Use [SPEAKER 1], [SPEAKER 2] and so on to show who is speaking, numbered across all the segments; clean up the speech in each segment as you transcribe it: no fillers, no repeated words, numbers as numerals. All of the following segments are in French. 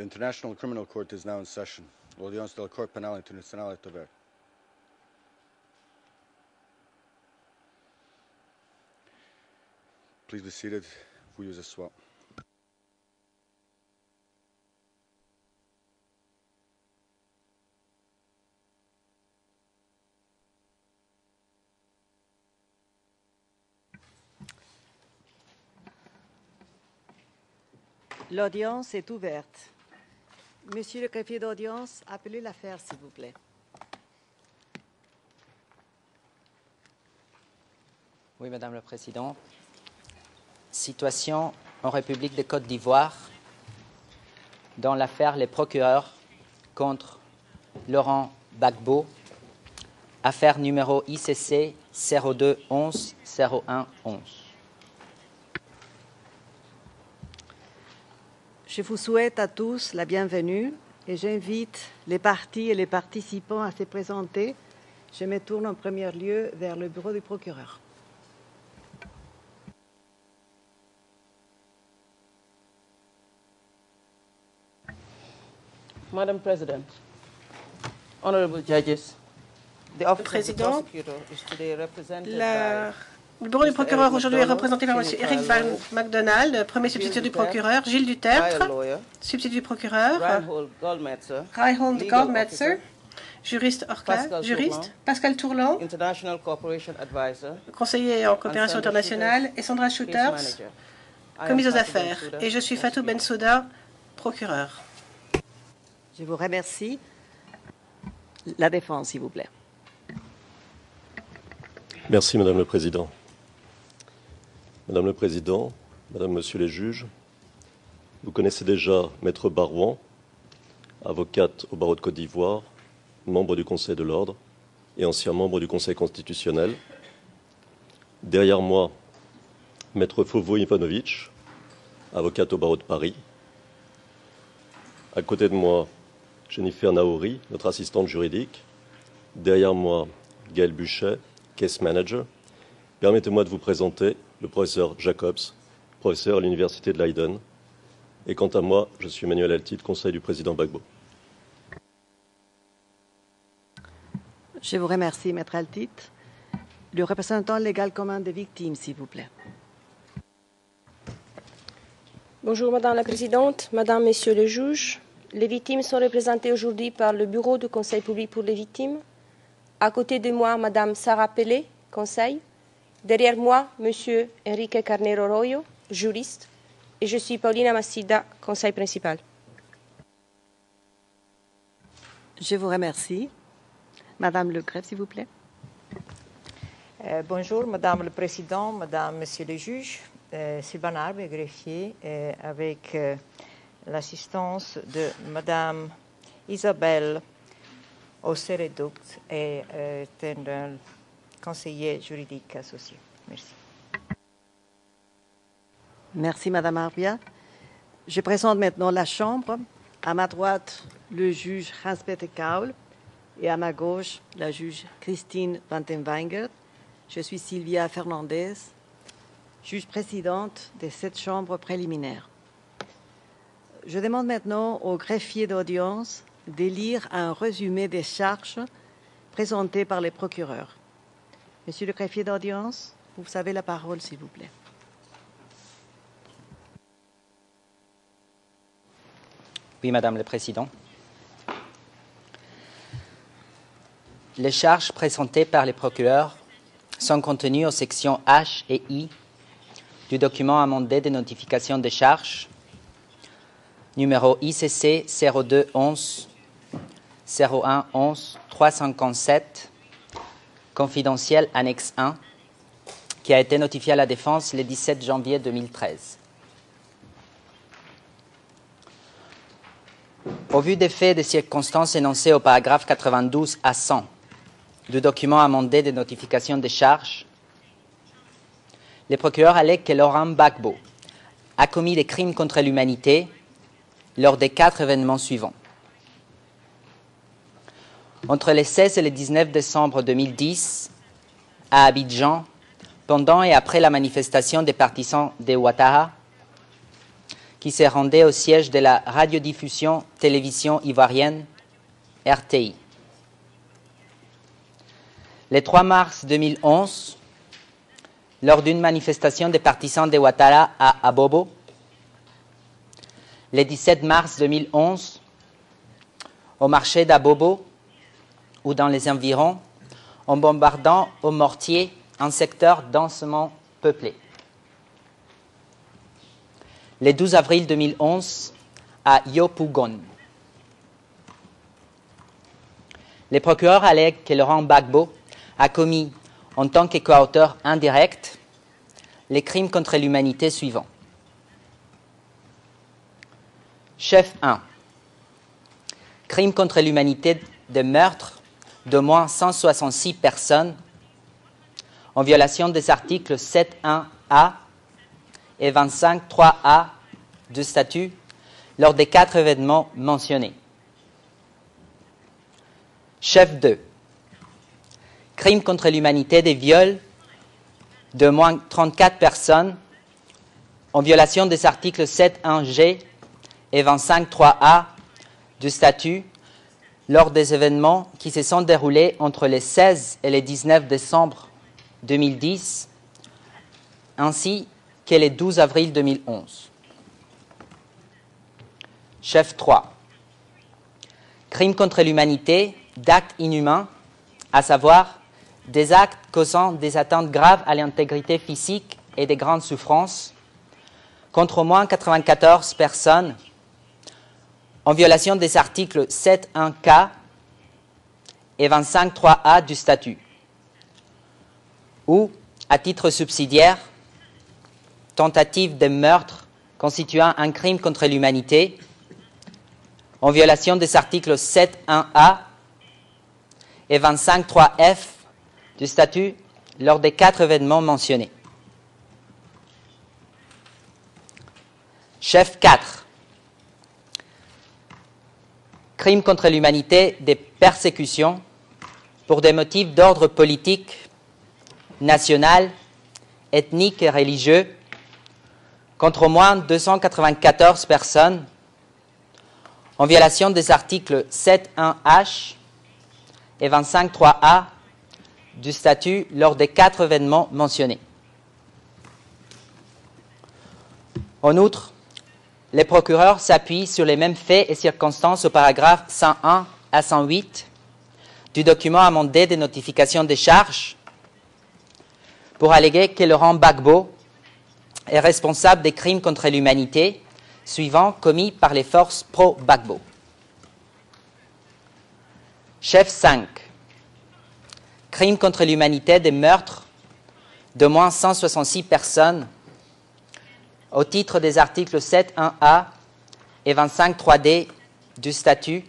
[SPEAKER 1] The International Criminal Court is now in session. L'audience de la Cour pénale internationale est ouverte. Please be seated. Veuillez vous asseoir.
[SPEAKER 2] L'audience est ouverte. Monsieur le greffier d'audience, appelez l'affaire, s'il vous plaît.
[SPEAKER 3] Oui, Madame la Présidente. Situation en République de Côte d'Ivoire dans l'affaire Les procureurs contre Laurent Gbagbo, affaire numéro ICC 0211 0111.
[SPEAKER 2] Je vous souhaite à tous la bienvenue et j'invite les parties et les participants à se présenter. Je me tourne en premier lieu vers le bureau du procureur.
[SPEAKER 4] Madam President, honorable judges, the office of the prosecutor is today represented by
[SPEAKER 5] Le bureau du procureur aujourd'hui est représenté par M. Eric Van MacDonald, premier substitut du procureur, Gilles Dutertre, substitut du procureur, Reinhold Goldmetzer, juriste Orcla, juriste, Pascal Tourlan, conseiller en coopération internationale, et Sandra Shooters, commise aux affaires. Et je suis Fatou Bensouda, procureur.
[SPEAKER 2] Je vous remercie. La défense, s'il vous plaît.
[SPEAKER 6] Merci, Madame le Président. Madame le Président, Madame, Monsieur les juges, vous connaissez déjà Maître Barouan, avocate au barreau de Côte d'Ivoire, membre du Conseil de l'Ordre et ancien membre du Conseil constitutionnel. Derrière moi, Maître Fovo Ivanovic, avocate au barreau de Paris. À côté de moi, Jennifer Naouri, notre assistante juridique. Derrière moi, Gaël Buchet, case manager. Permettez-moi de vous présenter le professeur Jacobs, professeur à l'Université de Leiden. Et quant à moi, je suis Emmanuel Altit, conseil du président Gbagbo.
[SPEAKER 2] Je vous remercie, Maître Altit. Le représentant légal commun des victimes, s'il vous plaît.
[SPEAKER 7] Bonjour, Madame la Présidente, Madame, Messieurs les juges. Les victimes sont représentées aujourd'hui par le Bureau du Conseil public pour les victimes. À côté de moi, Madame Sarah Pelé, conseil. Derrière moi, Monsieur Enrique Carnero Royo, juriste. Et je suis Paulina Massida, conseil principal.
[SPEAKER 2] Je vous remercie. Madame Le Greffe, s'il vous plaît.
[SPEAKER 8] Bonjour, Madame le Président, Madame, Monsieur les juges. Sylvain Arbe, greffier, avec l'assistance de Madame Isabelle Osseredoux et un conseiller juridique associé. Merci.
[SPEAKER 2] Merci, Madame Arbia. Je présente maintenant la Chambre. À ma droite, le juge Hans-Peter Kaul et à ma gauche, la juge Christine Vantenweingert. Je suis Sylvia Fernandez, juge présidente de cette chambre préliminaire. Je demande maintenant au greffier d'audience de lire un résumé des charges présentées par les procureurs. Monsieur le greffier d'audience, vous avez la parole, s'il vous plaît.
[SPEAKER 3] Oui, Madame la Présidente. Les charges présentées par les procureurs sont contenues aux sections H et I du document amendé de notification des charges, numéro ICC 0211 0111 357, confidentiel annexe 1, qui a été notifié à la défense le 17 janvier 2013. Au vu des faits et des circonstances énoncées au paragraphe 92 à 100 du document amendé de notification des charges, les procureurs allèguent que Laurent Gbagbo a commis des crimes contre l'humanité lors des 4 événements suivants. Entre le 16 et le 19 décembre 2010, à Abidjan, pendant et après la manifestation des partisans de Ouattara, qui se rendait au siège de la radiodiffusion télévision ivoirienne, RTI. Le 3 mars 2011, lors d'une manifestation des partisans de Ouattara à Abobo, le 17 mars 2011, au marché d'Abobo ou dans les environs, en bombardant au mortier un secteur densément peuplé. Le 12 avril 2011, à Yopougon. Le procureur allègue que Laurent Gbagbo a commis, en tant que coauteur indirect, les crimes contre l'humanité suivants. Chef 1. Crime contre l'humanité de meurtre d'au moins 166 personnes en violation des articles 7.1a et 25.3a du statut lors des 4 événements mentionnés. Chef 2. Crime contre l'humanité des viols de moins 34 personnes en violation des articles 7.1g et 25.3a du statut lors des événements qui se sont déroulés entre le 16 et le 19 décembre 2010, ainsi que le 12 avril 2011. Chef 3. Crime contre l'humanité d'actes inhumains, à savoir des actes causant des atteintes graves à l'intégrité physique et des grandes souffrances, contre au moins 94 personnes, en violation des articles 7.1k et 25.3a du statut, ou, à titre subsidiaire, tentative de meurtre constituant un crime contre l'humanité, en violation des articles 7.1a et 25.3f du statut lors des 4 événements mentionnés. Chef 4. Crime contre l'humanité des persécutions pour des motifs d'ordre politique, national, ethnique et religieux contre au moins 294 personnes en violation des articles 7.1h et 25.3a du statut lors des 4 événements mentionnés. En outre, les procureurs s'appuient sur les mêmes faits et circonstances au paragraphe 101 à 108 du document amendé de notification des charges pour alléguer que Laurent Gbagbo est responsable des crimes contre l'humanité suivants commis par les forces pro-Gbagbo. Chef 5. Crime contre l'humanité des meurtres d'au moins 166 personnes au titre des articles 7.1a et 25.3d du statut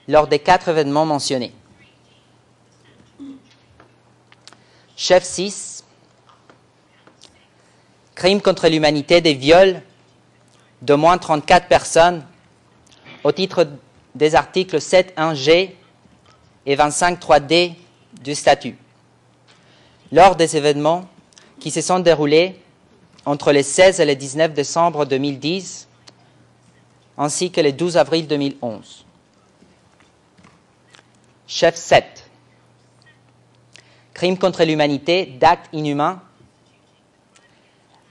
[SPEAKER 3] lors des 4 événements mentionnés. Chef 6. Crime contre l'humanité des viols d'au moins 34 personnes au titre des articles 7.1g et 25.3d du statut, lors des événements qui se sont déroulés entre le 16 et le 19 décembre 2010, ainsi que le 12 avril 2011. Chef 7. Crime contre l'humanité d'actes inhumains,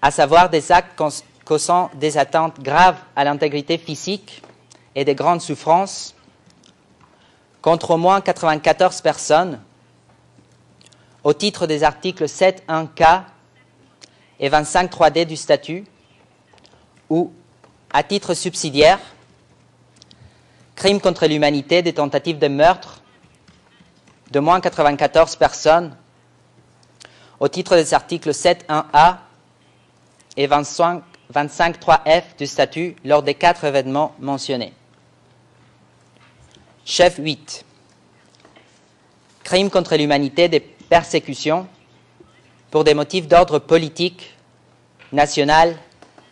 [SPEAKER 3] à savoir des actes causant des atteintes graves à l'intégrité physique et de grandes souffrances contre au moins 94 personnes au titre des articles 7.1k et 25.3d du statut, ou, à titre subsidiaire, crime contre l'humanité des tentatives de meurtre de moins 94 personnes au titre des articles 7.1a et 25.3f du statut lors des 4 événements mentionnés. Chef 8. Crime contre l'humanité des persécutions pour des motifs d'ordre politique, national,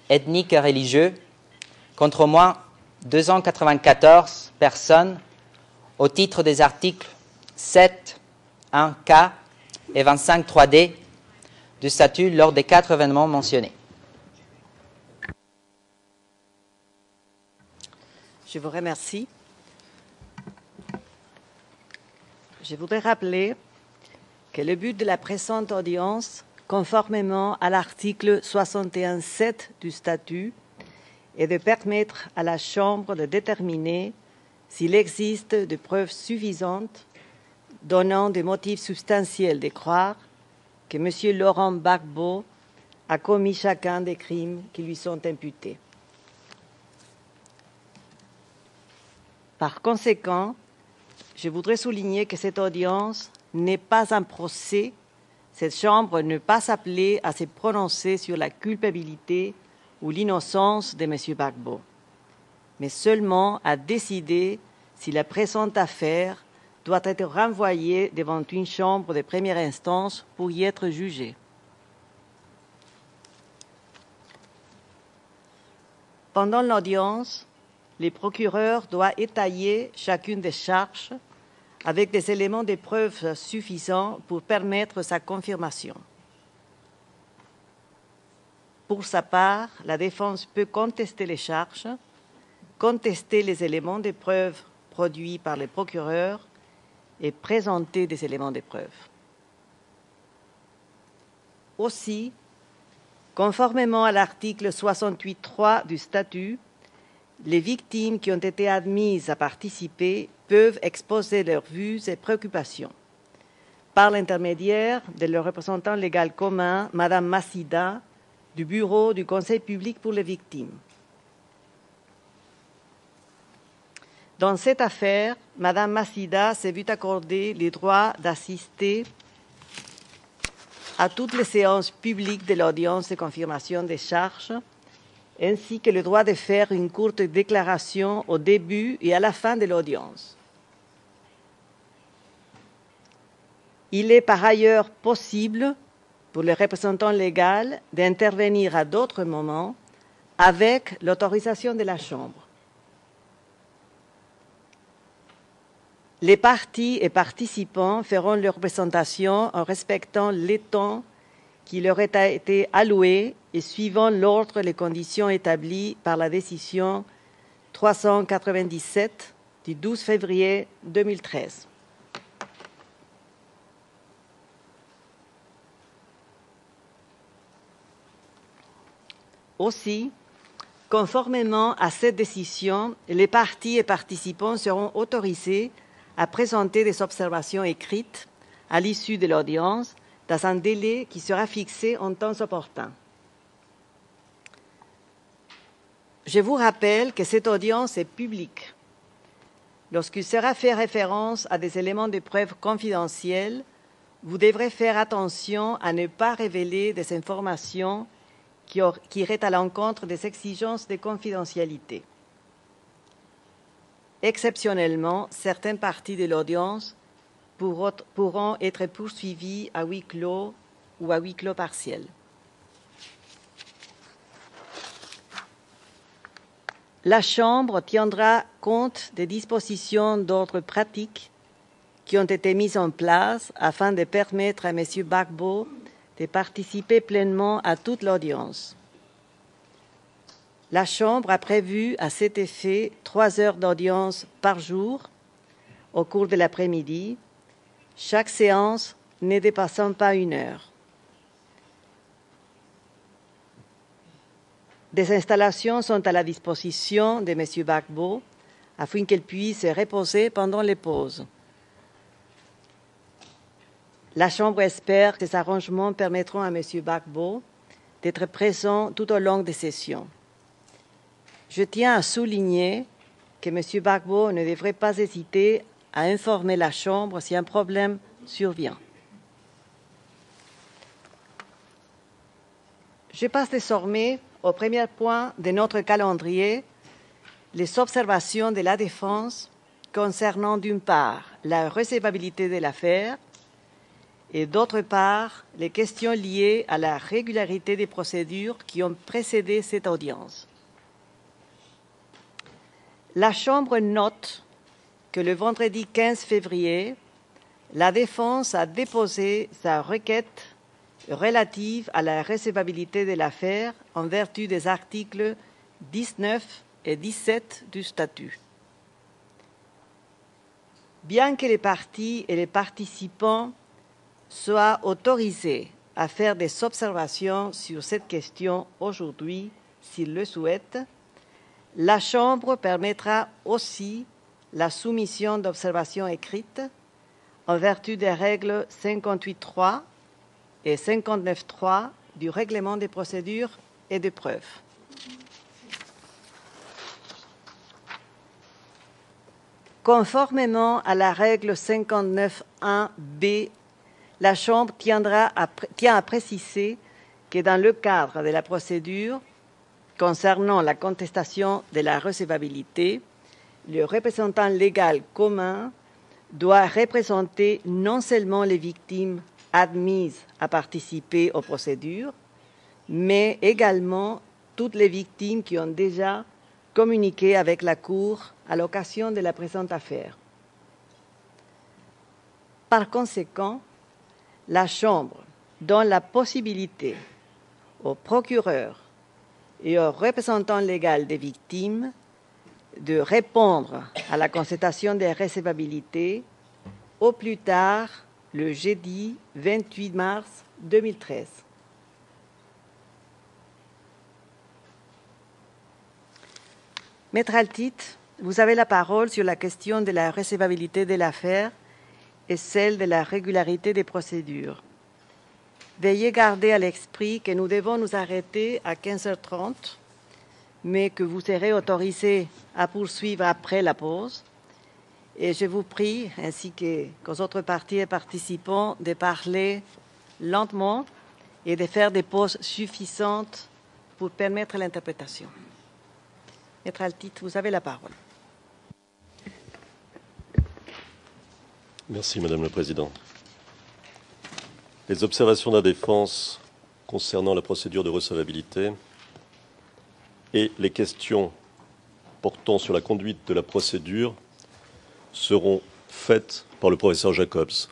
[SPEAKER 3] ethnique et religieux contre au moins 294 personnes au titre des articles 7.1k et 25.3d du statut lors des 4 événements mentionnés.
[SPEAKER 2] Je vous remercie. Je voudrais rappeler que le but de la présente audience, conformément à l'article 61.7 du statut, est de permettre à la Chambre de déterminer s'il existe des preuves suffisantes donnant des motifs substantiels de croire que M. Laurent Gbagbo a commis chacun des crimes qui lui sont imputés. Par conséquent, je voudrais souligner que cette audience n'est pas un procès. Cette Chambre n'est pas appelée à se prononcer sur la culpabilité ou l'innocence de M. Gbagbo, mais seulement à décider si la présente affaire doit être renvoyée devant une chambre de première instance pour y être jugée. Pendant l'audience, le procureur doit étayer chacune des charges avec des éléments de preuve suffisants pour permettre sa confirmation. Pour sa part, la défense peut contester les charges, contester les éléments de preuve produits par le procureur et présenter des éléments de preuve. Aussi, conformément à l'article 68.3 du statut, les victimes qui ont été admises à participer peuvent exposer leurs vues et préoccupations par l'intermédiaire de leur représentant légal commun, Mme Massida, du Bureau du Conseil public pour les victimes. Dans cette affaire, Mme Massida s'est vue accorder le droit d'assister à toutes les séances publiques de l'audience de confirmation des charges, ainsi que le droit de faire une courte déclaration au début et à la fin de l'audience. Il est par ailleurs possible pour le représentant légal d'intervenir à d'autres moments avec l'autorisation de la Chambre. Les parties et participants feront leur présentation en respectant les temps qui leur a été alloué et suivant l'ordre et les conditions établies par la décision 397 du 12 février 2013. Aussi, conformément à cette décision, les parties et participants seront autorisés à présenter des observations écrites à l'issue de l'audience dans un délai qui sera fixé en temps opportun. Je vous rappelle que cette audience est publique. Lorsqu'il sera fait référence à des éléments de preuve confidentiels, vous devrez faire attention à ne pas révéler des informations qui iraient à l'encontre des exigences de confidentialité. Exceptionnellement, certaines parties de l'audience pourront être poursuivies à huis clos ou à huis clos partiel. La Chambre tiendra compte des dispositions d'ordre pratique qui ont été mises en place afin de permettre à M. Gbagbo de participer pleinement à toute l'audience. La Chambre a prévu à cet effet 3 heures d'audience par jour au cours de l'après-midi, chaque séance ne dépassant pas 1 heure. Des installations sont à la disposition de M. Gbagbo afin qu'elle puisse reposer pendant les pauses. La Chambre espère que ces arrangements permettront à M. Gbagbo d'être présent tout au long des sessions. Je tiens à souligner que M. Gbagbo ne devrait pas hésiter à informer la Chambre si un problème survient. Je passe désormais au premier point de notre calendrier, les observations de la défense concernant d'une part la recevabilité de l'affaire et d'autre part les questions liées à la régularité des procédures qui ont précédé cette audience. La Chambre note que le vendredi 15 février, la défense a déposé sa requête relative à la recevabilité de l'affaire en vertu des articles 19 et 17 du statut. bien que les parties et les participants soient autorisés à faire des observations sur cette question aujourd'hui, s'ils le souhaitent, la Chambre permettra aussi la soumission d'observations écrites en vertu des règles 58.3 et 59.3 du règlement des procédures et des preuves. Conformément à la règle 59.1b, la Chambre tient à préciser que dans le cadre de la procédure concernant la contestation de la recevabilité, le représentant légal commun doit représenter non seulement les victimes admises à participer aux procédures, mais également toutes les victimes qui ont déjà communiqué avec la Cour à l'occasion de la présente affaire. Par conséquent, la Chambre donne la possibilité au procureur et au représentant légal des victimes de répondre à la constatation des recevabilités au plus tard le jeudi 28 mars 2013. Maître Altit, vous avez la parole sur la question de la recevabilité de l'affaire et celle de la régularité des procédures. Veuillez garder à l'esprit que nous devons nous arrêter à 15h30, mais que vous serez autorisé à poursuivre après la pause. Et je vous prie, ainsi qu'aux autres parties et participants, de parler lentement et de faire des pauses suffisantes pour permettre l'interprétation. Maître Altit, vous avez la parole.
[SPEAKER 6] Merci, Madame la Présidente. Les observations de la défense concernant la procédure de recevabilité et les questions portant sur la conduite de la procédure seront faites par le professeur Jacobs.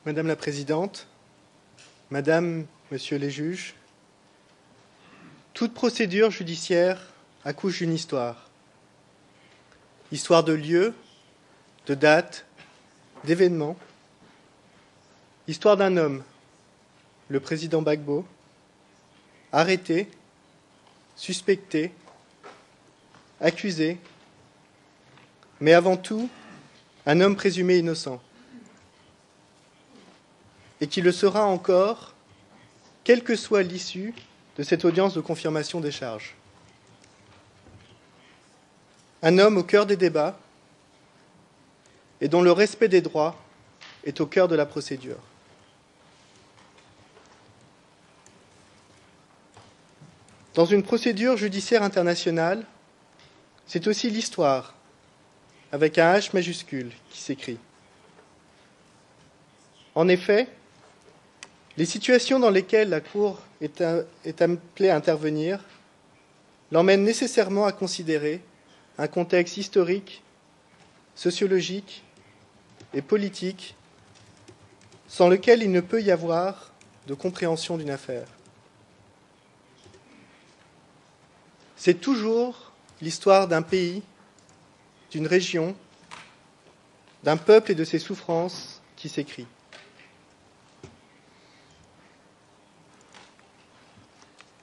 [SPEAKER 9] Madame la Présidente, Madame, Monsieur les juges, toute procédure judiciaire accouche d'une histoire. Histoire de lieu, de date, d'événements. Histoire d'un homme, le président Gbagbo, arrêté, suspecté, accusé, mais avant tout, un homme présumé innocent. Et qui le sera encore, quelle que soit l'issue de cette audience de confirmation des charges. Un homme au cœur des débats et dont le respect des droits est au cœur de la procédure. Dans une procédure judiciaire internationale, c'est aussi l'histoire, avec un H majuscule, qui s'écrit. En effet, les situations dans lesquelles la Cour est appelée à intervenir l'emmènent nécessairement à considérer un contexte historique, sociologique et politique sans lequel il ne peut y avoir de compréhension d'une affaire. C'est toujours l'histoire d'un pays, d'une région, d'un peuple et de ses souffrances qui s'écrit.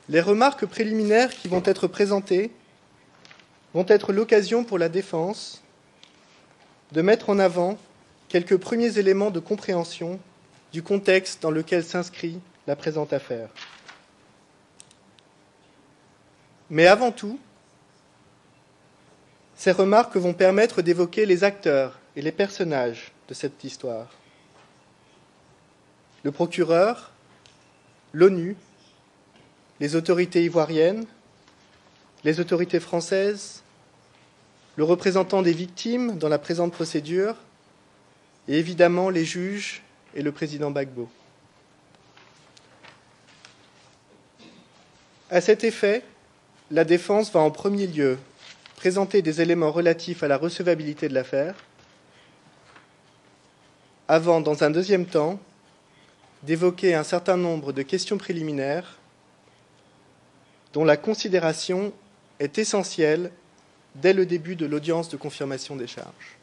[SPEAKER 9] Les remarques préliminaires qui vont être présentées vont être l'occasion pour la défense de mettre en avant quelques premiers éléments de compréhension du contexte dans lequel s'inscrit la présente affaire. Mais avant tout, ces remarques vont permettre d'évoquer les acteurs et les personnages de cette histoire. Le procureur, l'ONU, les autorités ivoiriennes, les autorités françaises, le représentant des victimes dans la présente procédure, et évidemment les juges et le président Gbagbo. À cet effet, la défense va en premier lieu présenter des éléments relatifs à la recevabilité de l'affaire, avant, dans un deuxième temps, d'évoquer un certain nombre de questions préliminaires dont la considération est essentielle dès le début de l'audience de confirmation des charges.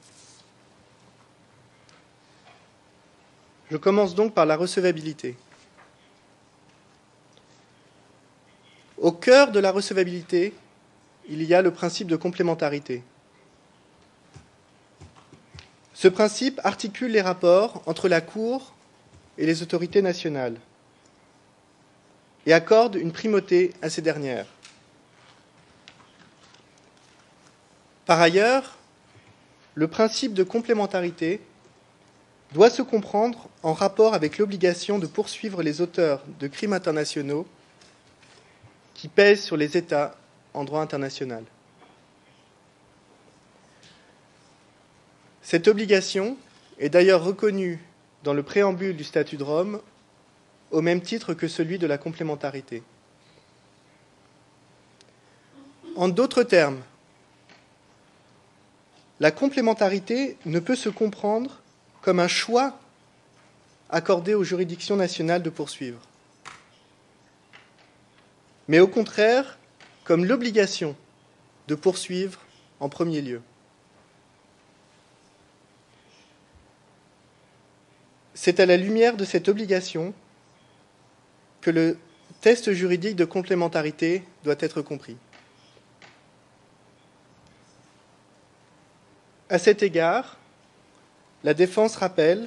[SPEAKER 9] Je commence donc par la recevabilité. Au cœur de la recevabilité, il y a le principe de complémentarité. Ce principe articule les rapports entre la Cour et les autorités nationales et accorde une primauté à ces dernières. Par ailleurs, le principe de complémentarité doit se comprendre en rapport avec l'obligation de poursuivre les auteurs de crimes internationaux qui pèsent sur les États en droit international. Cette obligation est d'ailleurs reconnue dans le préambule du statut de Rome au même titre que celui de la complémentarité. En d'autres termes, la complémentarité ne peut se comprendre comme un choix accordé aux juridictions nationales de poursuivre, mais au contraire comme l'obligation de poursuivre en premier lieu. C'est à la lumière de cette obligation que le test juridique de complémentarité doit être compris. À cet égard, la défense rappelle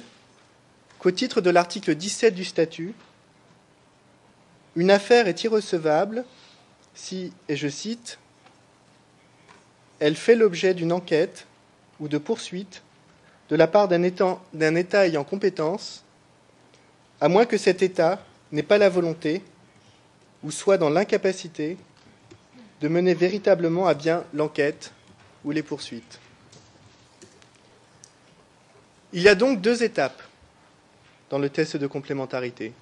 [SPEAKER 9] qu'au titre de l'article 17 du statut, une affaire est irrecevable si, et je cite, « elle fait l'objet d'une enquête ou de poursuite de la part d'un État ayant compétence, à moins que cet État n'ait pas la volonté ou soit dans l'incapacité de mener véritablement à bien l'enquête ou les poursuites. » Il y a donc deux étapes dans le test de complémentarité.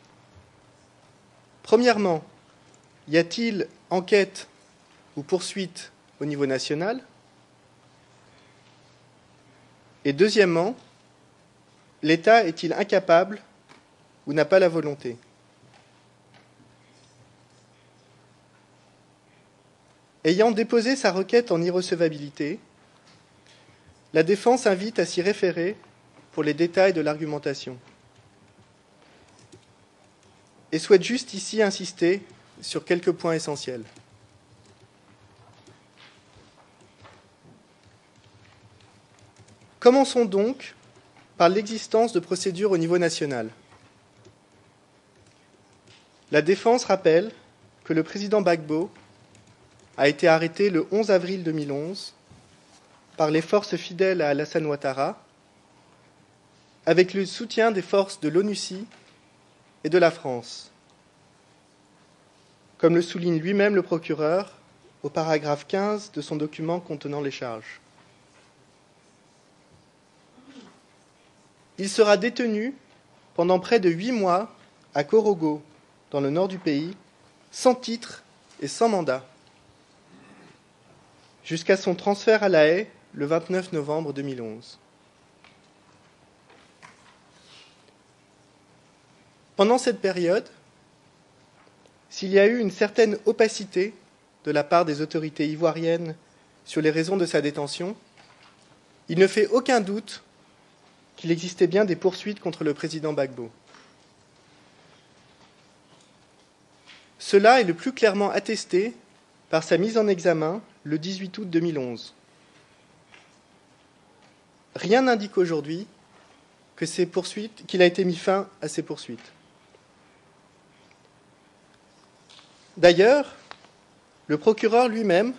[SPEAKER 9] Premièrement, y a-t-il enquête ou poursuite au niveau national? Et deuxièmement, l'État est-il incapable ou n'a pas la volonté? Ayant déposé sa requête en irrecevabilité, la défense invite à s'y référer pour les détails de l'argumentation et souhaite juste ici insister sur quelques points essentiels. Commençons donc par l'existence de procédures au niveau national. La défense rappelle que le président Gbagbo a été arrêté le 11 avril 2011 par les forces fidèles à Alassane Ouattara, avec le soutien des forces de l'ONUCI et de la France, comme le souligne lui-même le procureur au paragraphe 15 de son document contenant les charges. Il sera détenu pendant près de 8 mois à Korogo, dans le nord du pays, sans titre et sans mandat, jusqu'à son transfert à La Haye le 29 novembre 2011. Pendant cette période, s'il y a eu une certaine opacité de la part des autorités ivoiriennes sur les raisons de sa détention, il ne fait aucun doute qu'il existait bien des poursuites contre le président Gbagbo. Cela est le plus clairement attesté par sa mise en examen le 18 août 2011. Rien n'indique aujourd'hui qu'il a été mis fin à ces poursuites. D'ailleurs, le procureur lui-même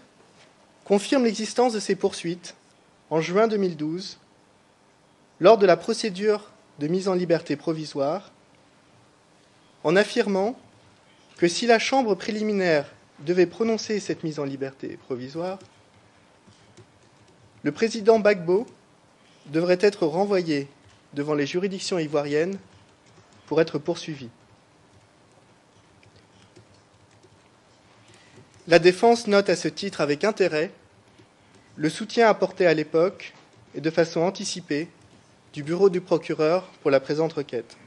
[SPEAKER 9] confirme l'existence de ces poursuites en juin 2012 lors de la procédure de mise en liberté provisoire, en affirmant que si la chambre préliminaire devait prononcer cette mise en liberté provisoire, le président Gbagbo devrait être renvoyé devant les juridictions ivoiriennes pour être poursuivi. La défense note à ce titre avec intérêt le soutien apporté à l'époque et de façon anticipée du bureau du procureur pour la présente requête.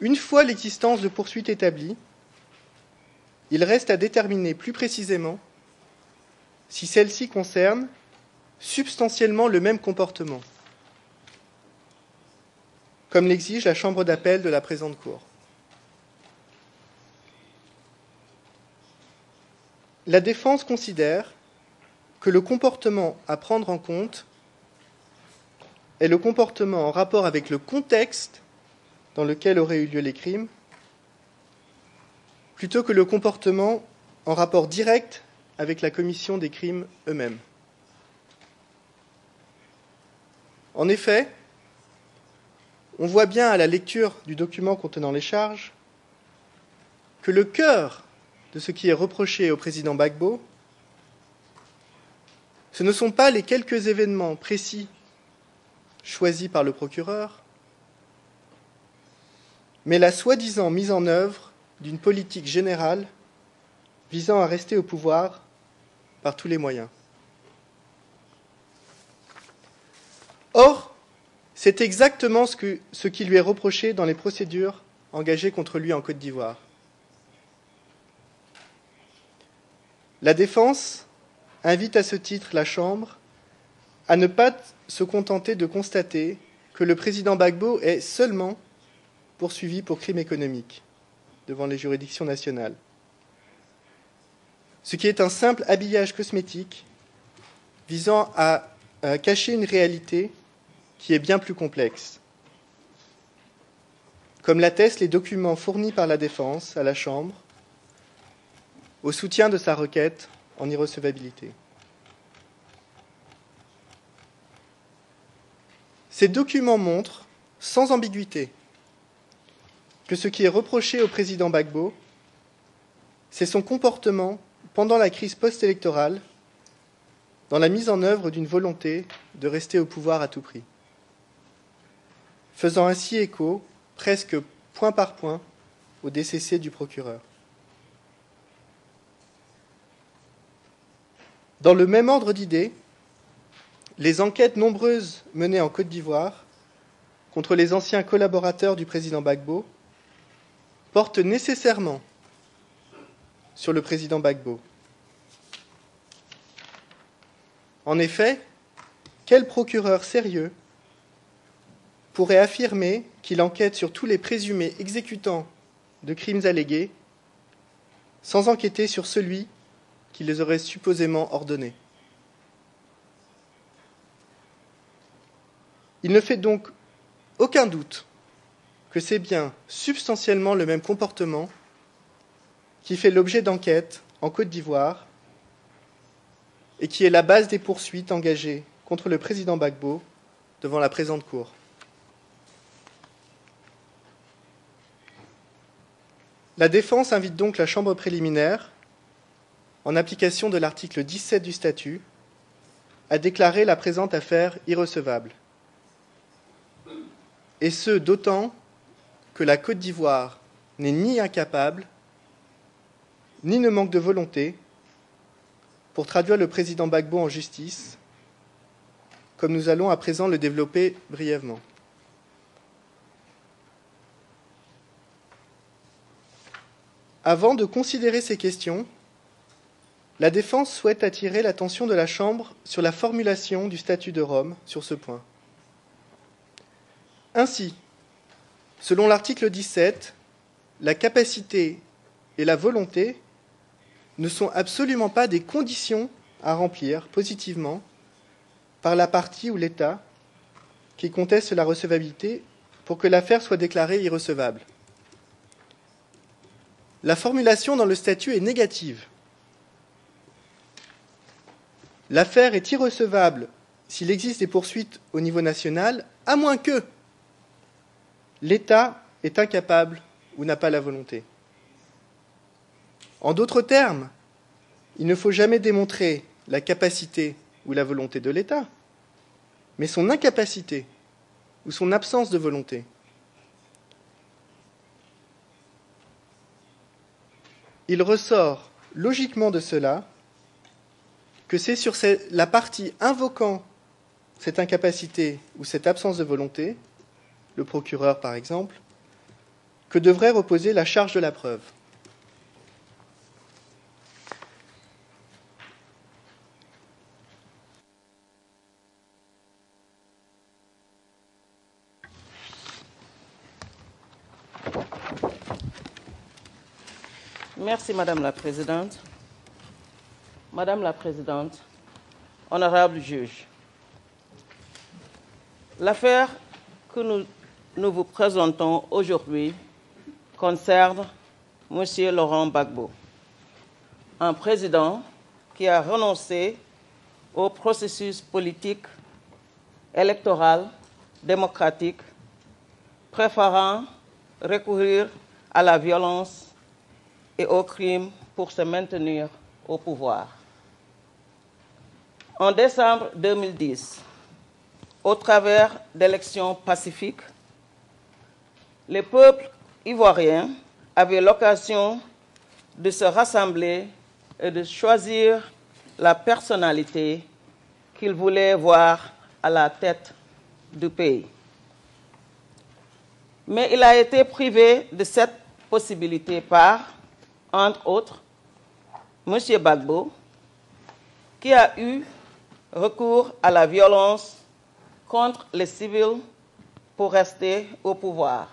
[SPEAKER 9] Une fois l'existence de poursuites établie, il reste à déterminer plus précisément si celles-ci concernent substantiellement le même comportement, comme l'exige la Chambre d'appel de la présente Cour. La défense considère que le comportement à prendre en compte est le comportement en rapport avec le contexte dans lequel auraient eu lieu les crimes, plutôt que le comportement en rapport direct avec la commission des crimes eux-mêmes. En effet, on voit bien à la lecture du document contenant les charges que le cœur de ce qui est reproché au président Gbagbo, ce ne sont pas les quelques événements précis choisis par le procureur, mais la soi-disant mise en œuvre d'une politique générale visant à rester au pouvoir par tous les moyens. Or, c'est exactement ce qui lui est reproché dans les procédures engagées contre lui en Côte d'Ivoire. La défense invite à ce titre la Chambre à ne pas se contenter de constater que le président Gbagbo est seulement poursuivi pour crimes économiques devant les juridictions nationales, ce qui est un simple habillage cosmétique visant à cacher une réalité qui est bien plus complexe, comme l'attestent les documents fournis par la défense à la Chambre au soutien de sa requête en irrecevabilité. Ces documents montrent, sans ambiguïté, que ce qui est reproché au président Gbagbo, c'est son comportement pendant la crise post-électorale dans la mise en œuvre d'une volonté de rester au pouvoir à tout prix, faisant ainsi écho, presque point par point, au DCC du procureur. Dans le même ordre d'idées, les enquêtes nombreuses menées en Côte d'Ivoire contre les anciens collaborateurs du président Gbagbo portent nécessairement sur le président Gbagbo. En effet, quel procureur sérieux pourrait affirmer qu'il enquête sur tous les présumés exécutants de crimes allégués sans enquêter sur celui qui les aurait supposément ordonnés? Il ne fait donc aucun doute que c'est bien substantiellement le même comportement qui fait l'objet d'enquêtes en Côte d'Ivoire et qui est la base des poursuites engagées contre le président Gbagbo devant la présente Cour. La défense invite donc la Chambre préliminaire, en application de l'article 17 du statut, à déclarer la présente affaire irrecevable. Et ce, d'autant que la Côte d'Ivoire n'est ni incapable, ni ne manque de volonté pour traduire le président Gbagbo en justice, comme nous allons à présent le développer brièvement. Avant de considérer ces questions, la défense souhaite attirer l'attention de la Chambre sur la formulation du statut de Rome sur ce point. Ainsi, selon l'article 17, la capacité et la volonté ne sont absolument pas des conditions à remplir positivement par la partie ou l'État qui conteste la recevabilité pour que l'affaire soit déclarée irrecevable. La formulation dans le statut est négative. L'affaire est irrecevable s'il existe des poursuites au niveau national, à moins que l'État est incapable ou n'a pas la volonté. En d'autres termes, il ne faut jamais démontrer la capacité ou la volonté de l'État, mais son incapacité ou son absence de volonté. Il ressort logiquement de cela que c'est sur la partie invoquant cette incapacité ou cette absence de volonté, le procureur par exemple, que devrait reposer la charge de la preuve.
[SPEAKER 4] Merci, Madame la Présidente. Madame la Présidente, honorable juge, l'affaire que nous vous présentons aujourd'hui concerne M. Laurent Gbagbo, un président qui a renoncé au processus politique, électoral, démocratique, préférant recourir à la violence et au crime pour se maintenir au pouvoir. En décembre 2010, au travers d'élections pacifiques, les peuples ivoiriens avaient l'occasion de se rassembler et de choisir la personnalité qu'ils voulaient voir à la tête du pays. Mais il a été privé de cette possibilité par, entre autres, M. Gbagbo, qui a eu recours à la violence contre les civils pour rester au pouvoir.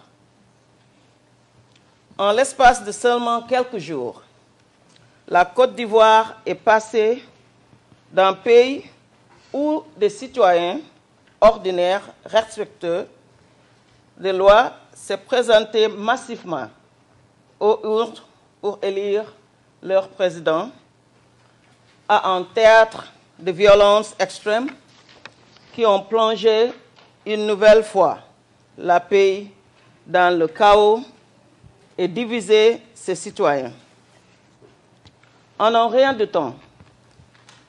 [SPEAKER 4] En l'espace de seulement quelques jours, la Côte d'Ivoire est passée d'un pays où des citoyens ordinaires respectueux des lois se présentaient massivement aux urnes pour élire leur président, à un théâtre de violences extrêmes qui ont plongé une nouvelle fois la pays dans le chaos et divisé ses citoyens. En un rien de temps,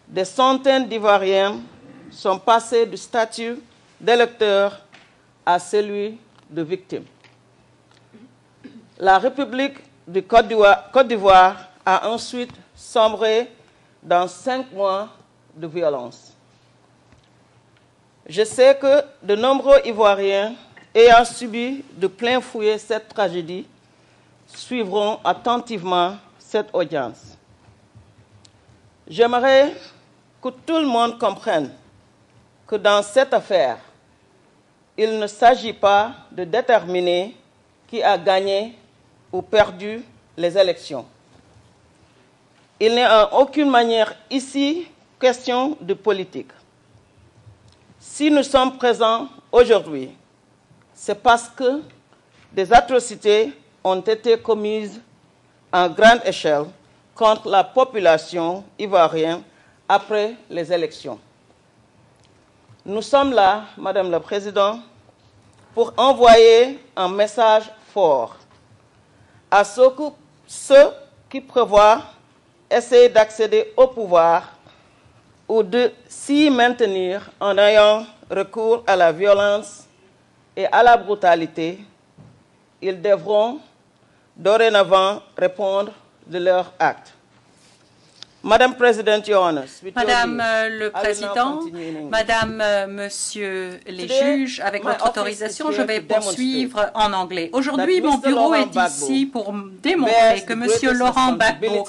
[SPEAKER 4] des centaines d'Ivoiriens sont passés du statut d'électeur à celui de victime. La République de Côte d'Ivoire a ensuite sombré dans 5 mois de violence. Je sais que de nombreux Ivoiriens ayant subi de plein fouet cette tragédie suivront attentivement cette audience. J'aimerais que tout le monde comprenne que dans cette affaire, il ne s'agit pas de déterminer qui a gagné ou perdu les élections. Il n'est en aucune manière ici question de politique. Si nous sommes présents aujourd'hui, c'est parce que des atrocités ont été commises en grande échelle contre la population ivoirienne après les élections. Nous sommes là, Madame la Présidente, pour envoyer un message fort à ceux qui prévoient essayer d'accéder au pouvoir ou de s'y maintenir en ayant recours à la violence et à la brutalité. Ils devront dorénavant répondre de leurs actes. Madame President, Your Honor,
[SPEAKER 10] Madame le Président, Madame, Monsieur les juges, avec votre autorisation, je vais poursuivre en anglais. Aujourd'hui, mon bureau est ici pour démontrer que Monsieur Laurent Gbagbo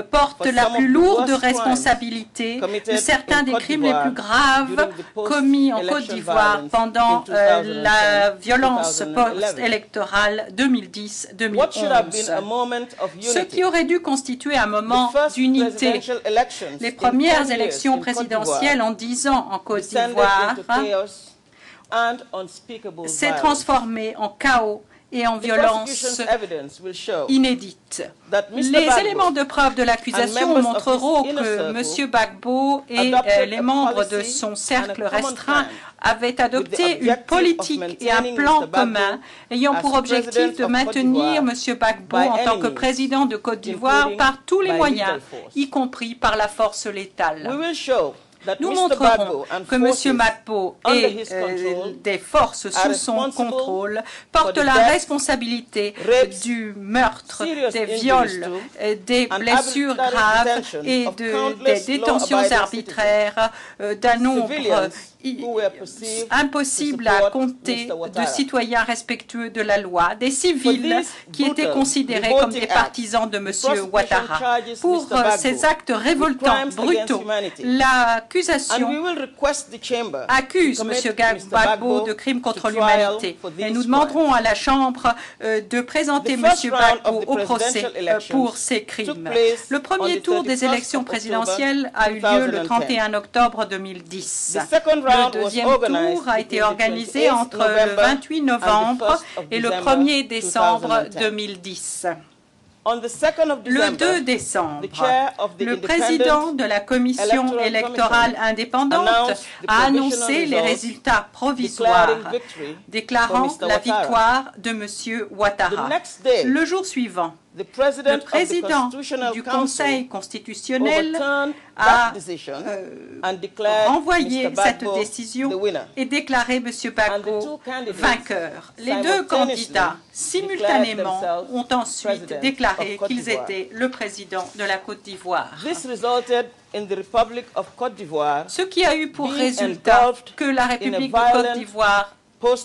[SPEAKER 10] porte la plus lourde responsabilité de certains des crimes les plus graves commis en Côte d'Ivoire pendant la violence post-électorale 2010-2011. Ce qui aurait dû constituer un moment d'unité. Les premières élections présidentielles en 10 ans en Côte d'Ivoire s'est transformé en chaos et en violence inédite. Les éléments de preuve de l'accusation montreront que M. Gbagbo et les membres de son cercle restreint avaient adopté une politique et un plan commun ayant pour objectif de maintenir M. Gbagbo en tant que président de Côte d'Ivoire par tous les moyens, y compris par la force létale. Nous montrerons que M. Gbagbo et des forces sous son contrôle portent la responsabilité du meurtre, des viols, des blessures graves et des détentions arbitraires d'un nombre impossible à compter de citoyens respectueux de la loi, des civils qui étaient considérés comme des partisans de M. Ouattara. Pour ces actes révoltants, brutaux, l'accusation accuse M. Gbagbo de crimes contre l'humanité. Et nous demanderons à la Chambre de présenter M. Gbagbo au procès pour ces crimes. Le premier tour des élections présidentielles a eu lieu le 31 octobre 2010. Le deuxième tour a été organisé entre le 28 novembre et le 1er décembre 2010. Le 2 décembre, le président de la Commission électorale indépendante a annoncé les résultats provisoires, déclarant la victoire de M. Ouattara. Le jour suivant, le président du Conseil constitutionnel a renvoyé cette décision et déclaré M. Gbagbo vainqueur. Les deux candidats, simultanément, ont ensuite déclaré qu'ils étaient le président de la Côte d'Ivoire. Ce qui a eu pour résultat que la République de Côte d'Ivoire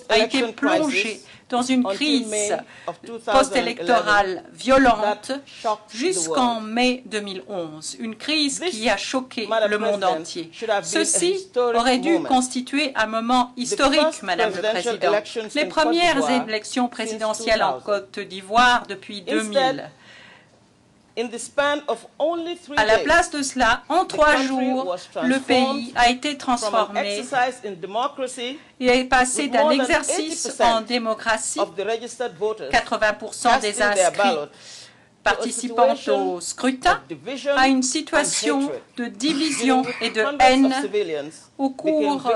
[SPEAKER 10] a été plongée dans une crise post-électorale violente jusqu'en mai 2011, une crise qui a choqué le monde entier. Ceci aurait dû constituer un moment historique, Madame le Président. Les premières élections présidentielles en Côte d'Ivoire depuis 2000. À la place de cela, en 3 jours, le pays a été transformé et est passé d'un exercice en démocratie, 80% des inscrits participant au scrutin, à une situation de division et de haine au cours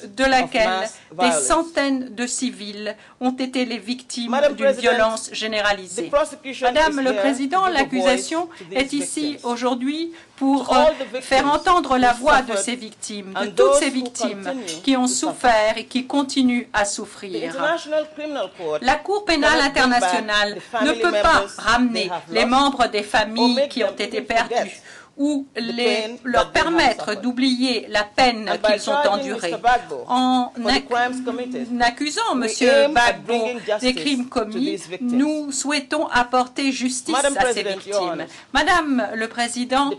[SPEAKER 10] de laquelle des centaines de civils ont été les victimes d'une violence généralisée. Madame le Président, l'accusation est ici aujourd'hui pour faire entendre la voix de ces victimes, de toutes ces victimes qui ont souffert et qui continuent à souffrir. La Cour pénale internationale ne peut pas ramener les membres des familles qui ont été perdues ou leur permettre d'oublier la peine qu'ils ont endurée. En accusant M. Gbagbo des crimes commis, nous souhaitons apporter justice à ces victimes. Madame le Président,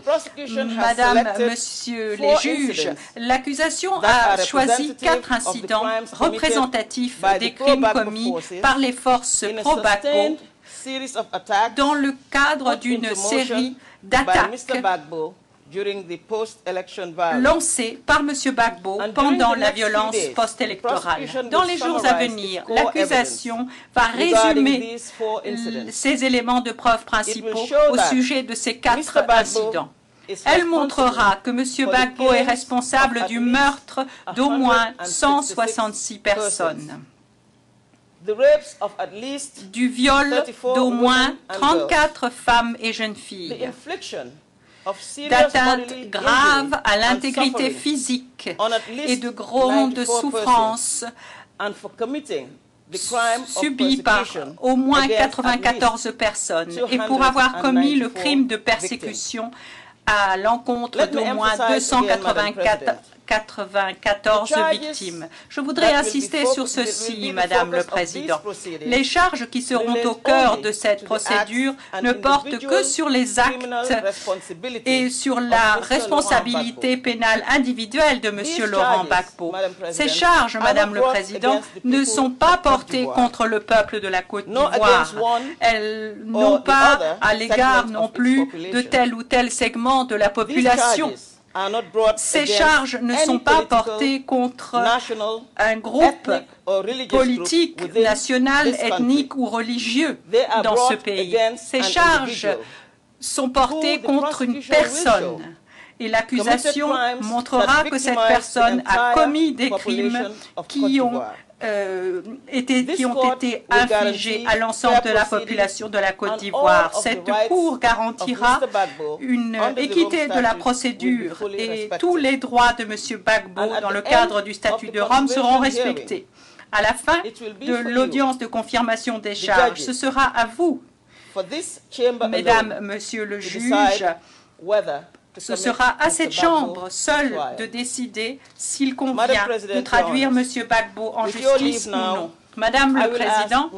[SPEAKER 10] Madame, Monsieur les juges, l'accusation a choisi 4 incidents représentatifs des crimes commis par les forces pro-Gbagbo dans le cadre d'une série d'attaques lancées par M. Gbagbo pendant la violence post-électorale. Dans les jours à venir, l'accusation va résumer ces éléments de preuve principaux au sujet de ces 4 incidents. Elle montrera que M. Gbagbo est responsable du meurtre d'au moins 166 personnes, du viol d'au moins 34 femmes et jeunes filles, d'atteintes graves à l'intégrité physique et de grandes souffrances subies par au moins 94 personnes et pour avoir commis le crime de persécution à l'encontre d'au moins 294 victimes. Je voudrais insister sur ceci, Madame le Président. Les charges qui seront au cœur de cette procédure ne portent que sur les actes et sur la responsabilité pénale individuelle de M. Laurent Gbagbo. Ces charges, Madame le Président, ne sont pas portées contre le peuple de la Côte d'Ivoire. Elles n'ont pas à l'égard non plus de tel ou tel segment de la population Ces charges ne sont pas portées contre un groupe politique, national, ethnique ou religieux dans ce pays. Ces charges sont portées contre une personne. Et l'accusation montrera que cette personne a commis des crimes qui ont été infligés à l'ensemble de la population de la Côte d'Ivoire. Cette Cour garantira une équité de la procédure et tous les droits de M. Gbagbo dans le cadre du statut de Rome seront respectés. À la fin de l'audience de confirmation des charges, ce sera à vous, Mesdames, Monsieur le juge, ce sera à cette Chambre seule de décider s'il convient de traduire M. Gbagbo en justice ou non. Madame le Président,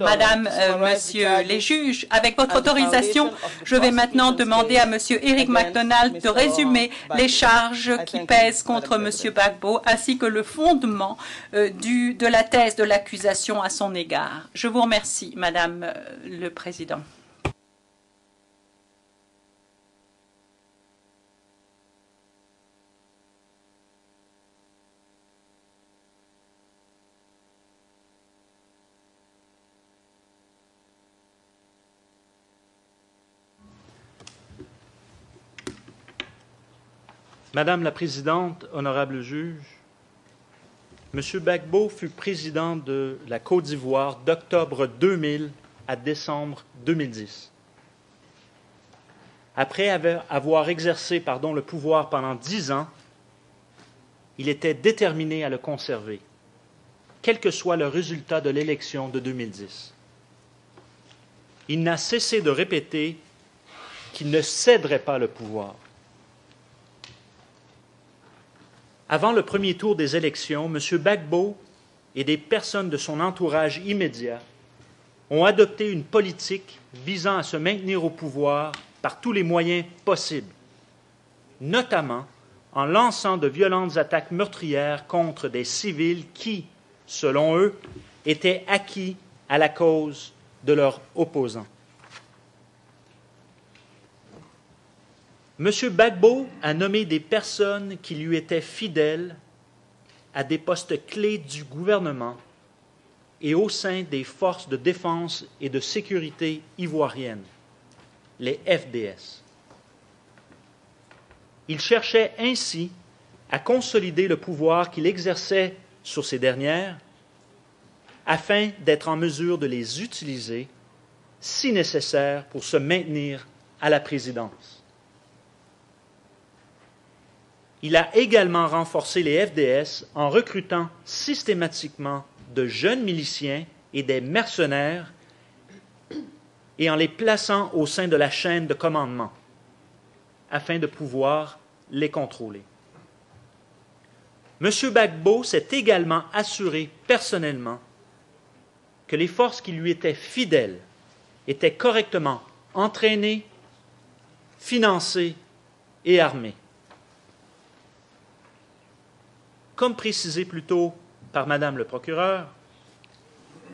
[SPEAKER 10] Madame, Monsieur les juges, avec votre autorisation, je vais maintenant demander à Monsieur Eric McDonald de résumer les charges qui pèsent contre Monsieur Gbagbo ainsi que le fondement de la thèse de l'accusation à son égard. Je vous remercie, Madame le Président.
[SPEAKER 11] Madame la Présidente, honorable juge, M. Gbagbo fut président de la Côte d'Ivoire d'octobre 2000 à décembre 2010. Après avoir exercé le pouvoir pendant 10 ans, il était déterminé à le conserver, quel que soit le résultat de l'élection de 2010. Il n'a cessé de répéter qu'il ne céderait pas le pouvoir. Avant le premier tour des élections, M. Gbagbo et des personnes de son entourage immédiat ont adopté une politique visant à se maintenir au pouvoir par tous les moyens possibles, notamment en lançant de violentes attaques meurtrières contre des civils qui, selon eux, étaient acquis à la cause de leurs opposants. M. Gbagbo a nommé des personnes qui lui étaient fidèles à des postes clés du gouvernement et au sein des forces de défense et de sécurité ivoiriennes, les FDS. Il cherchait ainsi à consolider le pouvoir qu'il exerçait sur ces dernières afin d'être en mesure de les utiliser, si nécessaire, pour se maintenir à la présidence. Il a également renforcé les FDS en recrutant systématiquement de jeunes miliciens et des mercenaires et en les plaçant au sein de la chaîne de commandement afin de pouvoir les contrôler. M. Gbagbo s'est également assuré personnellement que les forces qui lui étaient fidèles étaient correctement entraînées, financées et armées. Comme précisé plus tôt par Madame le procureur,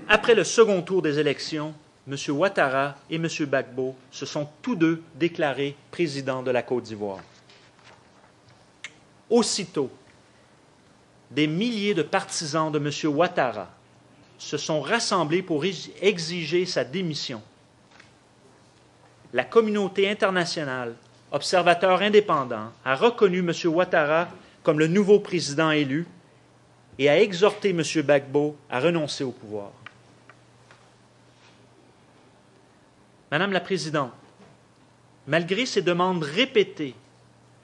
[SPEAKER 11] après le second tour des élections, M. Ouattara et M. Gbagbo se sont tous deux déclarés présidents de la Côte d'Ivoire. Aussitôt, des milliers de partisans de M. Ouattara se sont rassemblés pour exiger sa démission. La communauté internationale, observateur indépendant, a reconnu M. Ouattara comme le nouveau président élu et a exhorté M. Gbagbo à renoncer au pouvoir. Madame la Présidente, malgré ces demandes répétées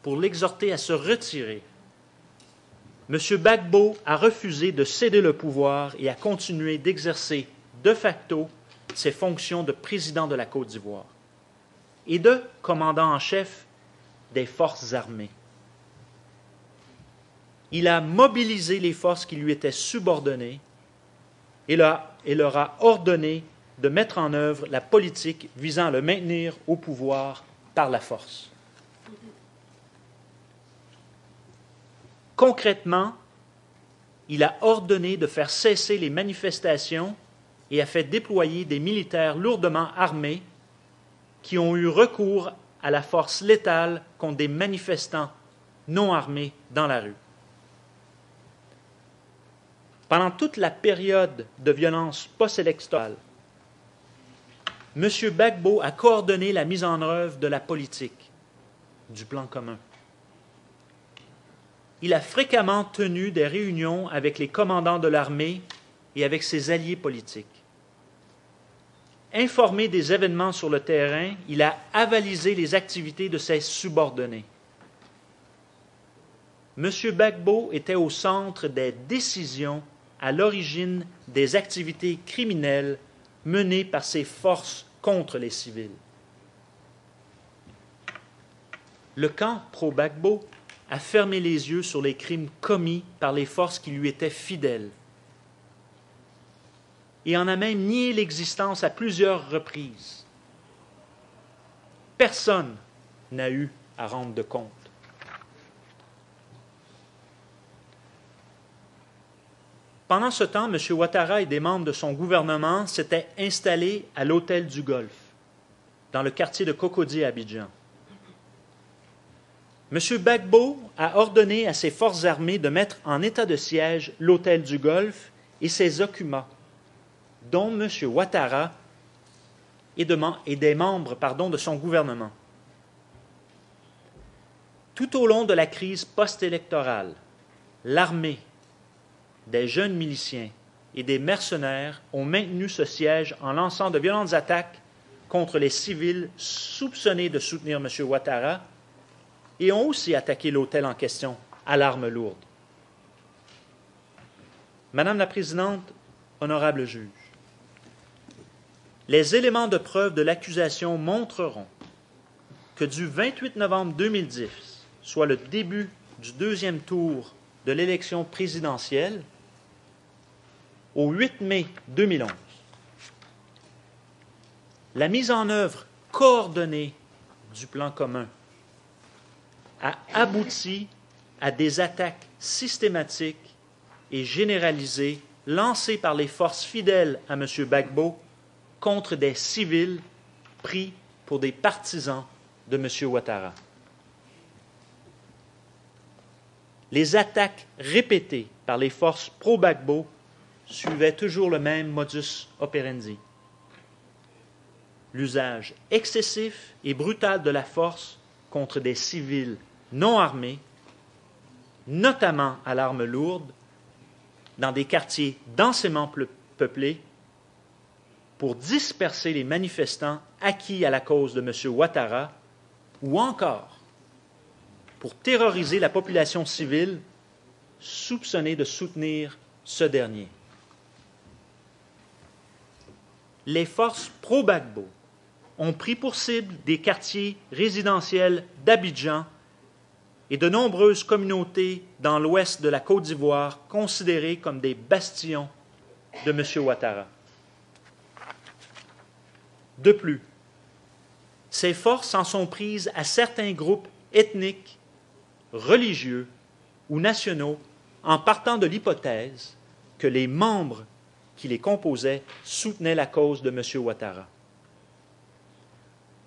[SPEAKER 11] pour l'exhorter à se retirer, M. Gbagbo a refusé de céder le pouvoir et a continué d'exercer de facto ses fonctions de président de la Côte d'Ivoire et de commandant en chef des forces armées. Il a mobilisé les forces qui lui étaient subordonnées et leur a ordonné de mettre en œuvre la politique visant à le maintenir au pouvoir par la force. Concrètement, il a ordonné de faire cesser les manifestations et a fait déployer des militaires lourdement armés qui ont eu recours à la force létale contre des manifestants non armés dans la rue. Pendant toute la période de violence post-électorale, M. Gbagbo a coordonné la mise en œuvre de la politique du plan commun. Il a fréquemment tenu des réunions avec les commandants de l'armée et avec ses alliés politiques. Informé des événements sur le terrain, il a avalisé les activités de ses subordonnés. M. Gbagbo était au centre des décisions à l'origine des activités criminelles menées par ces forces contre les civils. Le camp pro-Gbagbo a fermé les yeux sur les crimes commis par les forces qui lui étaient fidèles et en a même nié l'existence à plusieurs reprises. Personne n'a eu à rendre de compte. Pendant ce temps, M. Ouattara et des membres de son gouvernement s'étaient installés à l'hôtel du Golfe, dans le quartier de Cocody à Abidjan. M. Gbagbo a ordonné à ses forces armées de mettre en état de siège l'hôtel du Golfe et ses occupants, dont M. Ouattara et des membres de son gouvernement. Tout au long de la crise post-électorale, l'armée, des jeunes miliciens et des mercenaires ont maintenu ce siège en lançant de violentes attaques contre les civils soupçonnés de soutenir M. Ouattara et ont aussi attaqué l'hôtel en question à l'arme lourde. Madame la Présidente, honorable juge, les éléments de preuve de l'accusation montreront que du 28 novembre 2010, soit le début du deuxième tour de l'élection présidentielle, au 8 mai 2011, la mise en œuvre coordonnée du plan commun a abouti à des attaques systématiques et généralisées lancées par les forces fidèles à M. Gbagbo contre des civils pris pour des partisans de M. Ouattara. Les attaques répétées par les forces pro-Gbagbo suivaient toujours le même modus operandi. L'usage excessif et brutal de la force contre des civils non armés, notamment à l'arme lourde, dans des quartiers densément peuplés, pour disperser les manifestants acquis à la cause de M. Ouattara, ou encore pour terroriser la population civile soupçonnée de soutenir ce dernier. Les forces pro-Gbagbo ont pris pour cible des quartiers résidentiels d'Abidjan et de nombreuses communautés dans l'ouest de la Côte d'Ivoire considérées comme des bastions de M. Ouattara. De plus, ces forces s'en sont prises à certains groupes ethniques, religieux ou nationaux en partant de l'hypothèse que les membres qui les composaient soutenaient la cause de M. Ouattara.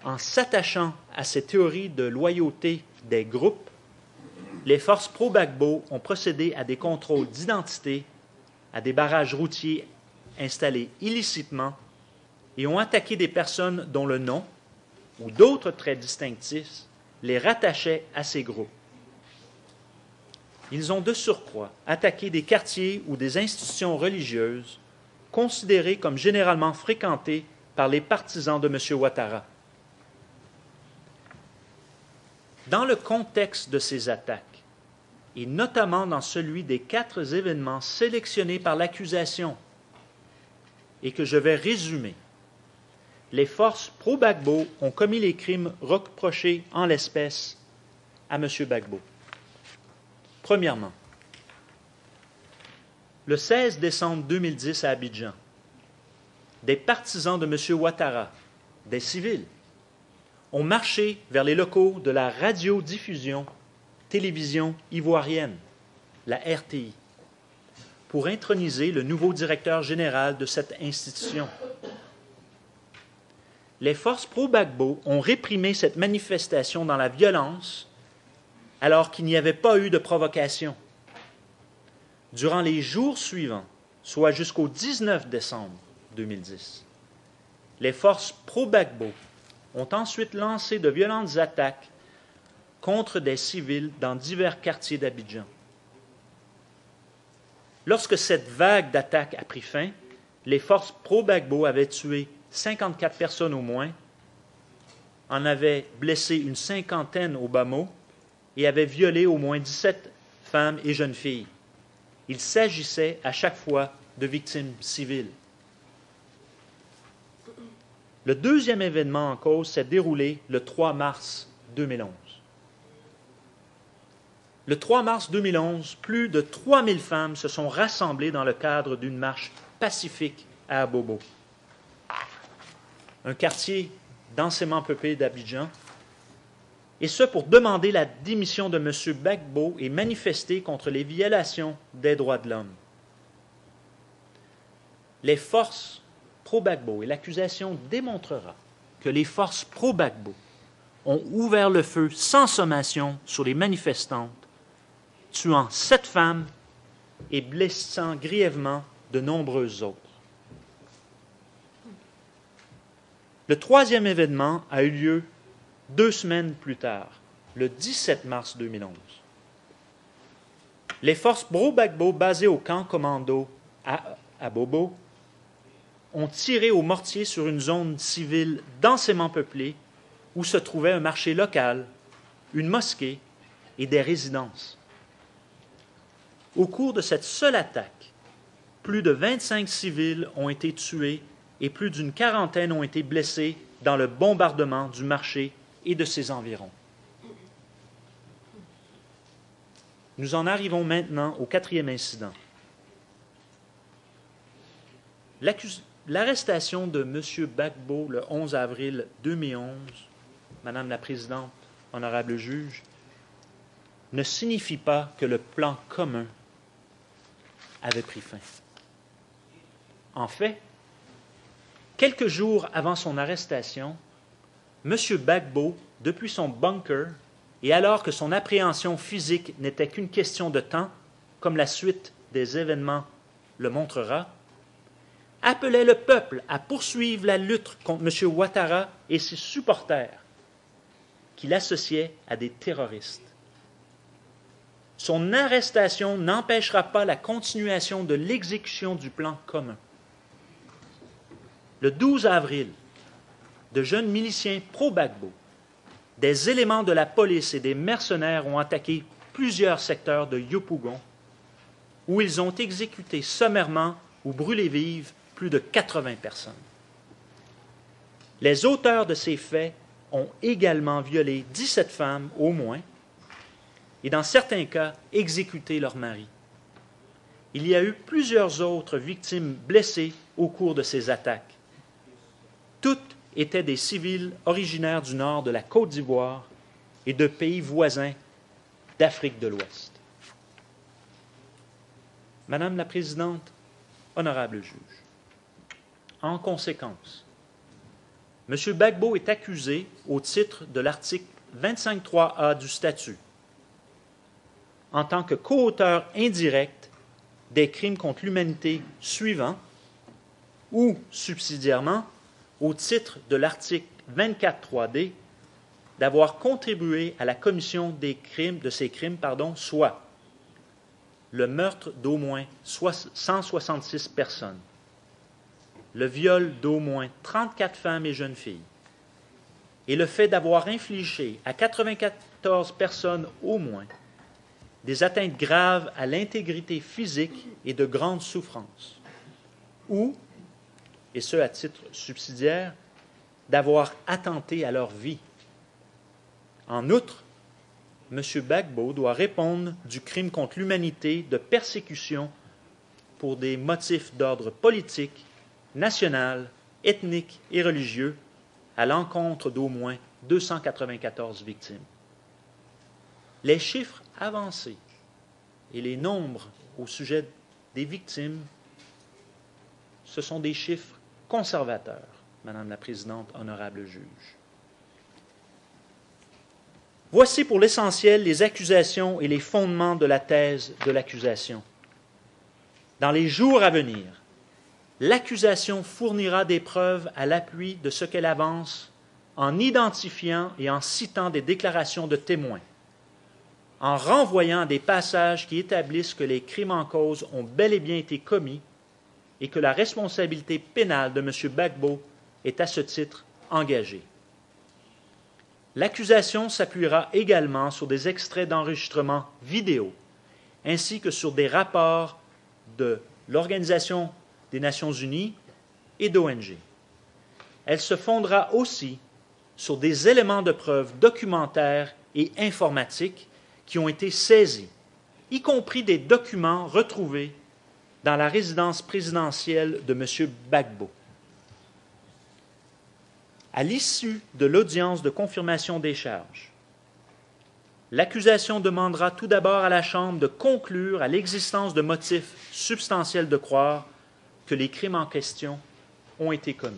[SPEAKER 11] En s'attachant à ces théories de loyauté des groupes, les forces pro-Gbagbo ont procédé à des contrôles d'identité, à des barrages routiers installés illicitement et ont attaqué des personnes dont le nom ou d'autres traits distinctifs les rattachaient à ces groupes. Ils ont de surcroît attaqué des quartiers ou des institutions religieuses considérés comme généralement fréquentés par les partisans de M. Ouattara. Dans le contexte de ces attaques, et notamment dans celui des 4 événements sélectionnés par l'accusation, et que je vais résumer, les forces pro-Gbagbo ont commis les crimes reprochés en l'espèce à M. Gbagbo. Premièrement, le 16 décembre 2010 à Abidjan, des partisans de M. Ouattara, des civils, ont marché vers les locaux de la radiodiffusion télévision ivoirienne, la RTI, pour introniser le nouveau directeur général de cette institution. Les forces pro-Gbagbo ont réprimé cette manifestation dans la violence alors qu'il n'y avait pas eu de provocation. Durant les jours suivants, soit jusqu'au 19 décembre 2010, les forces pro-Gbagbo ont ensuite lancé de violentes attaques contre des civils dans divers quartiers d'Abidjan. Lorsque cette vague d'attaques a pris fin, les forces pro-Gbagbo avaient tué 54 personnes au moins, en avaient blessé une cinquantaine au bas mot et avaient violé au moins 17 femmes et jeunes filles. Il s'agissait à chaque fois de victimes civiles. Le deuxième événement en cause s'est déroulé le 3 mars 2011. Le 3 mars 2011, plus de 3000 femmes se sont rassemblées dans le cadre d'une marche pacifique à Abobo, un quartier densément peuplé d'Abidjan, et ce pour demander la démission de M. Gbagbo et manifester contre les violations des droits de l'homme. Les forces pro-Gbagbo, et l'accusation démontrera que les forces pro-Gbagbo ont ouvert le feu sans sommation sur les manifestantes, tuant 7 femmes et blessant grièvement de nombreuses autres. Le troisième événement a eu lieu 2 semaines plus tard, le 17 mars 2011. Les forces pro-Gbagbo basées au camp commando à Bobo ont tiré au mortier sur une zone civile densément peuplée où se trouvait un marché local, une mosquée et des résidences. Au cours de cette seule attaque, plus de 25 civils ont été tués et plus d'une quarantaine ont été blessés dans le bombardement du marché et de ses environs. Nous en arrivons maintenant au 4e incident. L'arrestation de M. Gbagbo le 11 avril 2011, Madame la Présidente, honorable juge, ne signifie pas que le plan commun avait pris fin. En fait, quelques jours avant son arrestation, M. Gbagbo, depuis son bunker, et alors que son appréhension physique n'était qu'une question de temps, comme la suite des événements le montrera, appelait le peuple à poursuivre la lutte contre M. Ouattara et ses supporters, qu'il associait à des terroristes. Son arrestation n'empêchera pas la continuation de l'exécution du plan commun. Le 12 avril, de jeunes miliciens pro-Gbagbo, des éléments de la police et des mercenaires ont attaqué plusieurs secteurs de Yopougon, où ils ont exécuté sommairement ou brûlé vives plus de 80 personnes. Les auteurs de ces faits ont également violé 17 femmes au moins, et dans certains cas, exécuté leur mari. Il y a eu plusieurs autres victimes blessées au cours de ces attaques. Toutes étaient des civils originaires du nord de la Côte d'Ivoire et de pays voisins d'Afrique de l'Ouest. Madame la Présidente, honorable juge, en conséquence, M. Gbagbo est accusé au titre de l'article 25.3a du statut en tant que coauteur indirect des crimes contre l'humanité suivants ou, subsidiairement, au titre de l'article 24.3d, d'avoir contribué à la commission de ces crimes, soit le meurtre d'au moins 166 personnes, le viol d'au moins 34 femmes et jeunes filles, et le fait d'avoir infligé à 94 personnes au moins des atteintes graves à l'intégrité physique et de grandes souffrances, ou, et ce à titre subsidiaire, d'avoir attenté à leur vie. En outre, M. Gbagbo doit répondre du crime contre l'humanité de persécution pour des motifs d'ordre politique, national, ethnique et religieux à l'encontre d'au moins 294 victimes. Les chiffres avancés et les nombres au sujet des victimes, ce sont des chiffres conservateurs, Madame la Présidente, honorable juge. Voici pour l'essentiel les accusations et les fondements de la thèse de l'accusation. Dans les jours à venir, l'accusation fournira des preuves à l'appui de ce qu'elle avance en identifiant et en citant des déclarations de témoins, en renvoyant à des passages qui établissent que les crimes en cause ont bel et bien été commis et que la responsabilité pénale de M. Gbagbo est à ce titre engagée. L'accusation s'appuiera également sur des extraits d'enregistrements vidéo, ainsi que sur des rapports de l'Organisation des Nations Unies et d'ONG. Elle se fondera aussi sur des éléments de preuve documentaires et informatiques qui ont été saisis, y compris des documents retrouvés dans la résidence présidentielle de M. Gbagbo. À l'issue de l'audience de confirmation des charges, l'accusation demandera tout d'abord à la Chambre de conclure à l'existence de motifs substantiels de croire que les crimes en question ont été commis.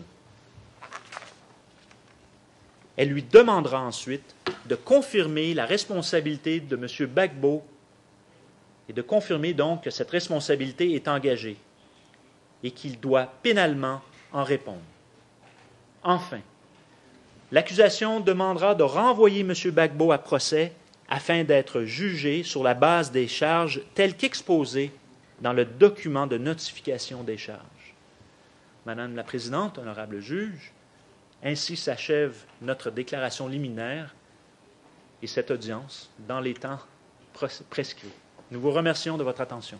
[SPEAKER 11] Elle lui demandera ensuite de confirmer la responsabilité de M. Gbagbo et de confirmer donc que cette responsabilité est engagée et qu'il doit pénalement en répondre. Enfin, l'accusation demandera de renvoyer M. Gbagbo à procès afin d'être jugé sur la base des charges telles qu'exposées dans le document de notification des charges. Madame la Présidente, honorable juge, ainsi s'achève notre déclaration liminaire et cette audience dans les temps prescrits. Nous vous remercions de votre attention.